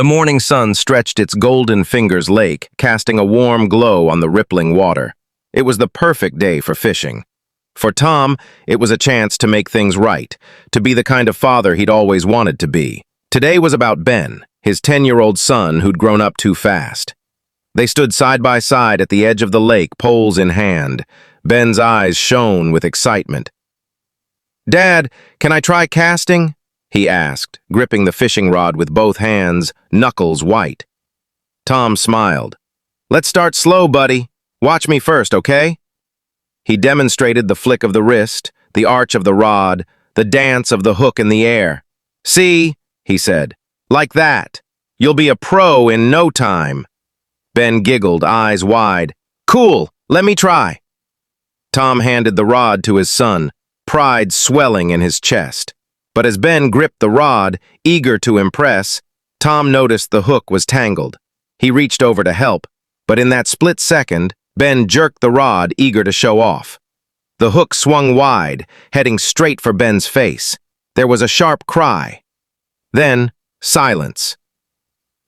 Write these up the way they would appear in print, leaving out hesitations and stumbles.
The morning sun stretched its golden fingers lake, casting a warm glow on the rippling water. It was the perfect day for fishing. For Tom, it was a chance to make things right, to be the kind of father he'd always wanted to be. Today was about Ben, his 10-year-old son who'd grown up too fast. They stood side by side at the edge of the lake, poles in hand. Ben's eyes shone with excitement. "Dad, can I try casting?" he asked, gripping the fishing rod with both hands, knuckles white. Tom smiled. "Let's start slow, buddy. Watch me first, okay?" He demonstrated the flick of the wrist, the arch of the rod, the dance of the hook in the air. "See," he said, "like that. You'll be a pro in no time." Ben giggled, eyes wide. "Cool, let me try." Tom handed the rod to his son, pride swelling in his chest. But as Ben gripped the rod, eager to impress, Tom noticed the hook was tangled. He reached over to help, but in that split second, Ben jerked the rod, eager to show off. The hook swung wide, heading straight for Ben's face. There was a sharp cry. Then, silence.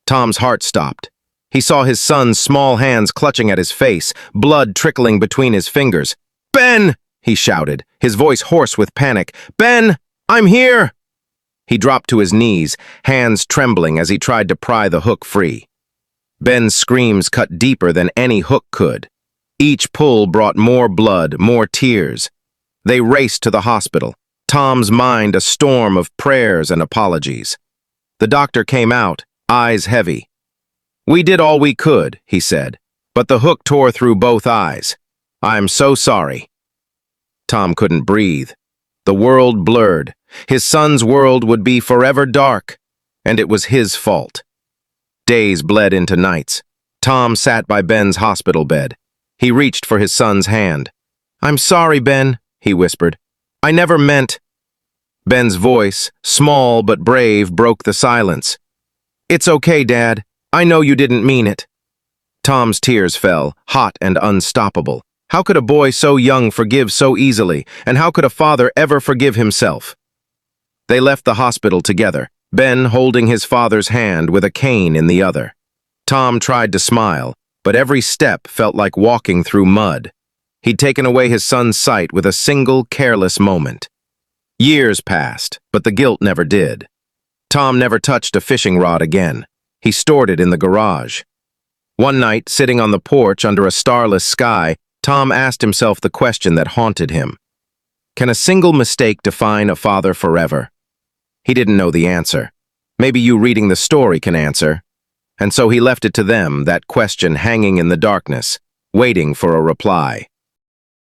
Tom's heart stopped. He saw his son's small hands clutching at his face, blood trickling between his fingers. "Ben!" he shouted, his voice hoarse with panic. "Ben! I'm here!" He dropped to his knees, hands trembling as he tried to pry the hook free. Ben's screams cut deeper than any hook could. Each pull brought more blood, more tears. They raced to the hospital, Tom's mind a storm of prayers and apologies. The doctor came out, eyes heavy. "We did all we could," he said, "but the hook tore through both eyes. I'm so sorry." Tom couldn't breathe. The world blurred. His son's world would be forever dark, and it was his fault. Days bled into nights. Tom sat by Ben's hospital bed. He reached for his son's hand. "I'm sorry, Ben," he whispered. "I never meant—" Ben's voice, small but brave, broke the silence. "It's okay, Dad. I know you didn't mean it." Tom's tears fell, hot and unstoppable. How could a boy so young forgive so easily, and how could a father ever forgive himself? They left the hospital together, Ben holding his father's hand with a cane in the other. Tom tried to smile, but every step felt like walking through mud. He'd taken away his son's sight with a single careless moment. Years passed, but the guilt never did. Tom never touched a fishing rod again. He stored it in the garage. One night, sitting on the porch under a starless sky, Tom asked himself the question that haunted him. Can a single mistake define a father forever? He didn't know the answer. Maybe you reading the story can answer. And so he left it to them, that question hanging in the darkness, waiting for a reply.